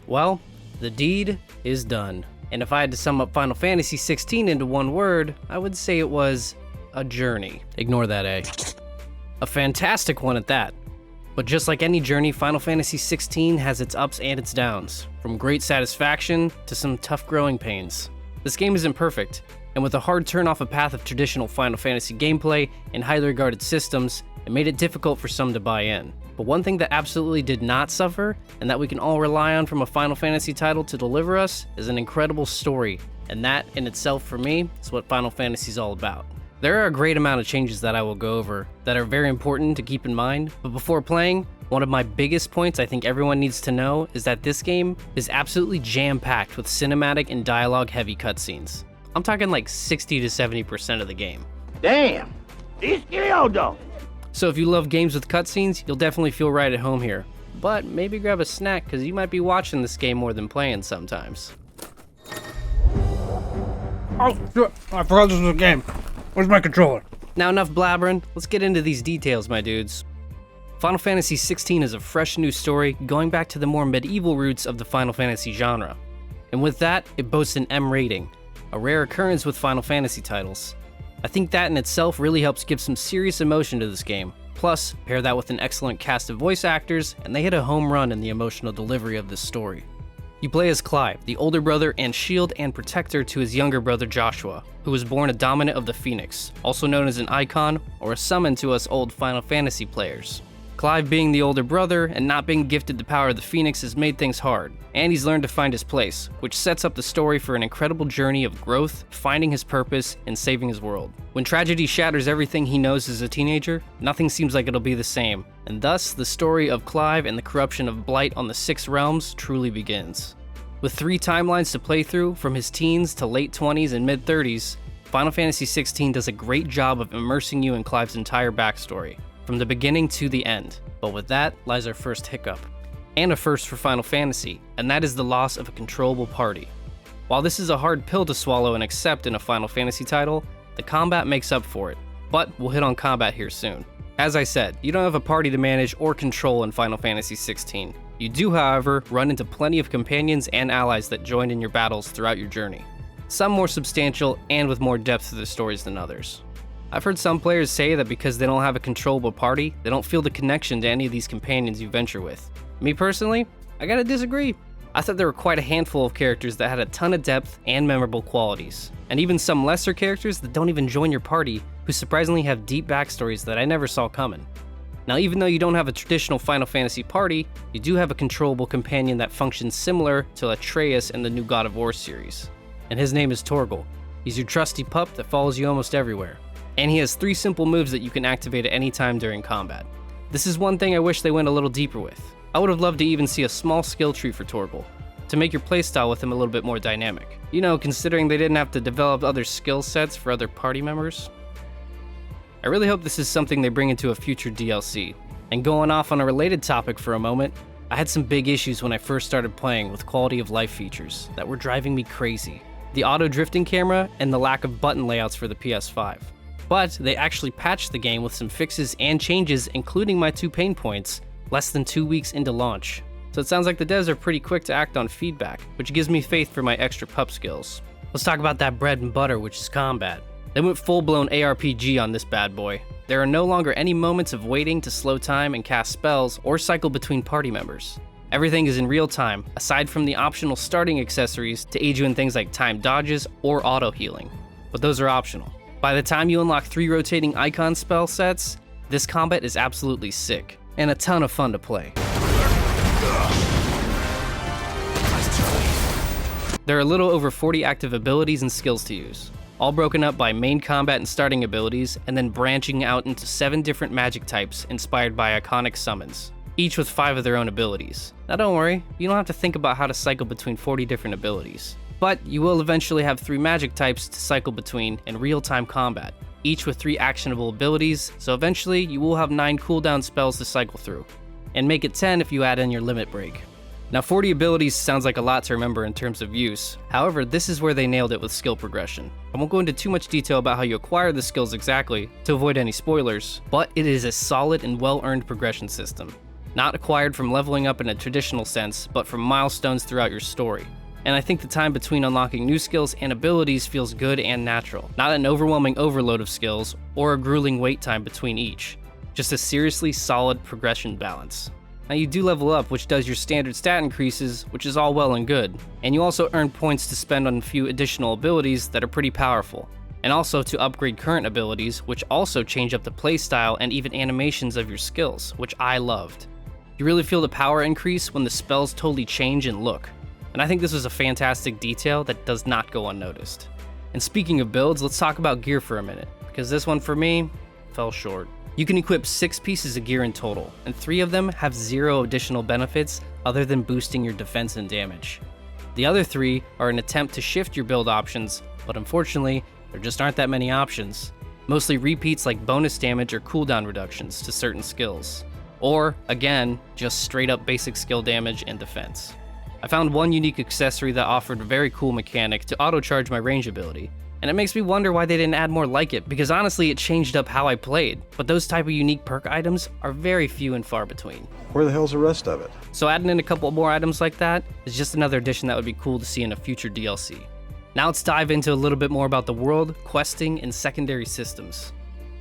Well, the deed is done. And if I had to sum up Final Fantasy XVI into one word, I would say it was a journey. Ignore that A. A fantastic one at that. But just like any journey, Final Fantasy XVI has its ups and its downs, from great satisfaction to some tough growing pains. This game isn't perfect, and with a hard turn off a path of traditional Final Fantasy gameplay and highly regarded systems, it made it difficult for some to buy in. But one thing that absolutely did not suffer, and that we can all rely on from a Final Fantasy title to deliver us, is an incredible story, and that in itself for me is what Final Fantasy is all about. There are a great amount of changes that I will go over that are very important to keep in mind, but before playing, one of my biggest points I think everyone needs to know is that this game is absolutely jam-packed with cinematic and dialogue-heavy cutscenes. I'm talking like 60 to 70% of the game. Damn! This dog. So if you love games with cutscenes, you'll definitely feel right at home here. But maybe grab a snack, because you might be watching this game more than playing sometimes. Oh, shit. I forgot this was a game. Where's my controller? Now enough blabbering, let's get into these details, my dudes. Final Fantasy XVI is a fresh new story going back to the more medieval roots of the Final Fantasy genre. And with that, it boasts an M rating, a rare occurrence with Final Fantasy titles. I think that in itself really helps give some serious emotion to this game. Plus, pair that with an excellent cast of voice actors, and they hit a home run in the emotional delivery of this story. You play as Clive, the older brother and shield and protector to his younger brother Joshua, who was born a dominant of the Phoenix, also known as an icon or a summon to us old Final Fantasy players. Clive being the older brother and not being gifted the power of the Phoenix has made things hard, and he's learned to find his place, which sets up the story for an incredible journey of growth, finding his purpose, and saving his world. When tragedy shatters everything he knows as a teenager, nothing seems like it'll be the same, and thus the story of Clive and the corruption of Blight on the Six Realms truly begins. With 3 timelines to play through, from his teens to late 20s and mid 30s, Final Fantasy XVI does a great job of immersing you in Clive's entire backstory, from the beginning to the end. But with that lies our first hiccup, and a first for Final Fantasy, and that is the loss of a controllable party. While this is a hard pill to swallow and accept in a Final Fantasy title, the combat makes up for it, but we'll hit on combat here soon. As I said, you don't have a party to manage or control in Final Fantasy XVI. You do, however, run into plenty of companions and allies that join in your battles throughout your journey. Some more substantial and with more depth to their stories than others. I've heard some players say that because they don't have a controllable party, they don't feel the connection to any of these companions you venture with. Me personally, I gotta disagree. I thought there were quite a handful of characters that had a ton of depth and memorable qualities, and even some lesser characters that don't even join your party who surprisingly have deep backstories that I never saw coming. Now, even though you don't have a traditional Final Fantasy party, you do have a controllable companion that functions similar to Atreus in the new God of War series, and his name is Torgal. He's your trusty pup that follows you almost everywhere. And he has 3 simple moves that you can activate at any time during combat. This is one thing I wish they went a little deeper with. I would have loved to even see a small skill tree for Torgal, to make your playstyle with him a little bit more dynamic. You know, considering they didn't have to develop other skill sets for other party members. I really hope this is something they bring into a future DLC. And going off on a related topic for a moment, I had some big issues when I first started playing with quality of life features that were driving me crazy. The auto drifting camera and the lack of button layouts for the PS5. But they actually patched the game with some fixes and changes, including my 2 pain points, less than 2 weeks into launch. So it sounds like the devs are pretty quick to act on feedback, which gives me faith for my extra pup skills. Let's talk about that bread and butter, which is combat. They went full-blown ARPG on this bad boy. There are no longer any moments of waiting to slow time and cast spells or cycle between party members. Everything is in real time, aside from the optional starting accessories to aid you in things like timed dodges or auto healing. But those are optional. By the time you unlock 3 rotating icon spell sets, this combat is absolutely sick, and a ton of fun to play. There are a little over 40 active abilities and skills to use, all broken up by main combat and starting abilities, and then branching out into 7 different magic types inspired by iconic summons, each with 5 of their own abilities. Now don't worry, you don't have to think about how to cycle between 40 different abilities. But you will eventually have 3 magic types to cycle between in real-time combat, each with 3 actionable abilities, so eventually you will have 9 cooldown spells to cycle through, and make it 10 if you add in your limit break. Now 40 abilities sounds like a lot to remember in terms of use, however this is where they nailed it with skill progression. I won't go into too much detail about how you acquire the skills exactly to avoid any spoilers, but it is a solid and well-earned progression system. Not acquired from leveling up in a traditional sense, but from milestones throughout your story. And I think the time between unlocking new skills and abilities feels good and natural. Not an overwhelming overload of skills, or a grueling wait time between each. Just a seriously solid progression balance. Now you do level up, which does your standard stat increases, which is all well and good. And you also earn points to spend on a few additional abilities that are pretty powerful. And also to upgrade current abilities, which also change up the playstyle and even animations of your skills, which I loved. You really feel the power increase when the spells totally change and look. And I think this was a fantastic detail that does not go unnoticed. And speaking of builds, let's talk about gear for a minute, because this one for me fell short. You can equip 6 pieces of gear in total, and 3 of them have 0 additional benefits other than boosting your defense and damage. The other 3 are an attempt to shift your build options, but unfortunately, there just aren't that many options. Mostly repeats like bonus damage or cooldown reductions to certain skills. Or, again, just straight up basic skill damage and defense. I found one unique accessory that offered a very cool mechanic to auto-charge my range ability, and it makes me wonder why they didn't add more like it, because honestly it changed up how I played, but those type of unique perk items are very few and far between. Where the hell's the rest of it? So adding in a couple more items like that is just another addition that would be cool to see in a future DLC. Now let's dive into a little bit more about the world, questing, and secondary systems.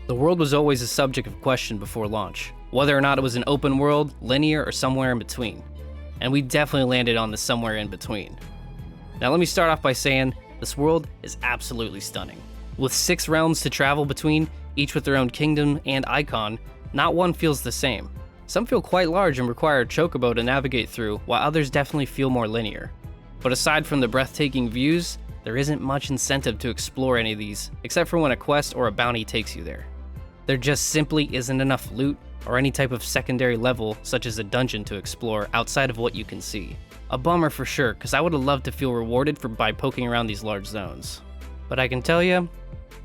The world was always a subject of question before launch, whether or not it was an open world, linear, or somewhere in between. And we definitely landed on the somewhere in between. Now let me start off by saying, this world is absolutely stunning. With 6 realms to travel between, each with their own kingdom and icon, not one feels the same. Some feel quite large and require a chocobo to navigate through, while others definitely feel more linear. But aside from the breathtaking views, there isn't much incentive to explore any of these, except for when a quest or a bounty takes you there. There just simply isn't enough loot or any type of secondary level, such as a dungeon, to explore outside of what you can see. A bummer for sure, because I would have loved to feel rewarded by poking around these large zones. But I can tell you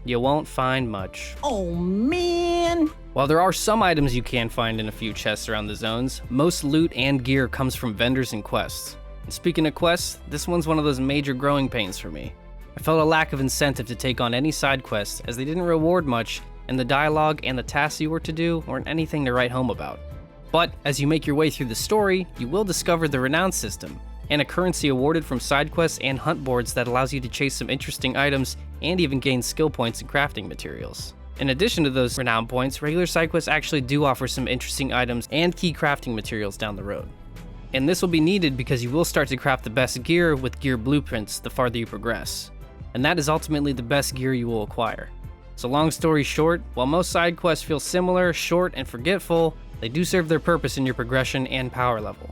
won't find much. Oh, man. While there are some items you can find in a few chests around the zones, most loot and gear comes from vendors and quests. And speaking of quests, this one's one of those major growing pains for me. I felt a lack of incentive to take on any side quests, as they didn't reward much, and the dialogue and the tasks you were to do weren't anything to write home about. But as you make your way through the story, you will discover the renown system, and a currency awarded from side quests and hunt boards that allows you to chase some interesting items and even gain skill points and crafting materials. In addition to those renown points, regular side quests actually do offer some interesting items and key crafting materials down the road. And this will be needed because you will start to craft the best gear with gear blueprints the farther you progress. And that is ultimately the best gear you will acquire. So long story short, while most side quests feel similar, short, and forgetful, they do serve their purpose in your progression and power level.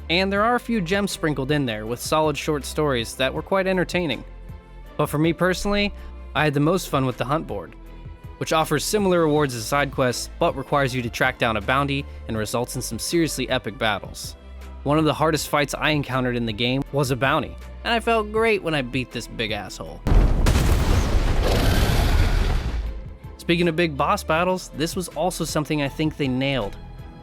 And there are a few gems sprinkled in there with solid short stories that were quite entertaining. But for me personally, I had the most fun with the hunt board, which offers similar rewards as side quests, but requires you to track down a bounty and results in some seriously epic battles. One of the hardest fights I encountered in the game was a bounty, and I felt great when I beat this big asshole. Speaking of big boss battles, this was also something I think they nailed.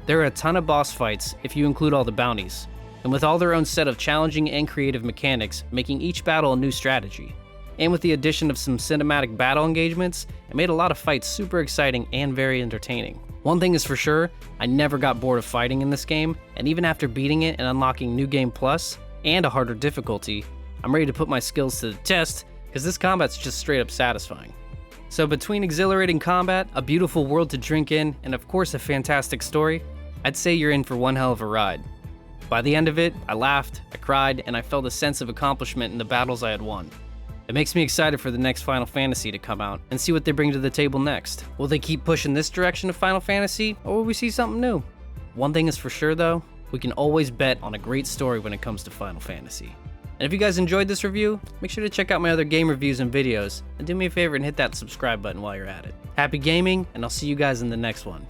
There are a ton of boss fights if you include all the bounties, and with all their own set of challenging and creative mechanics, making each battle a new strategy. And with the addition of some cinematic battle engagements, it made a lot of fights super exciting and very entertaining. One thing is for sure, I never got bored of fighting in this game, and even after beating it and unlocking New Game Plus and a harder difficulty, I'm ready to put my skills to the test, because this combat's just straight up satisfying. So between exhilarating combat, a beautiful world to drink in, and of course a fantastic story, I'd say you're in for one hell of a ride. By the end of it, I laughed, I cried, and I felt a sense of accomplishment in the battles I had won. It makes me excited for the next Final Fantasy to come out and see what they bring to the table next. Will they keep pushing this direction of Final Fantasy, or will we see something new? One thing is for sure though, we can always bet on a great story when it comes to Final Fantasy. And if you guys enjoyed this review, make sure to check out my other game reviews and videos, and do me a favor and hit that subscribe button while you're at it. Happy gaming, and I'll see you guys in the next one.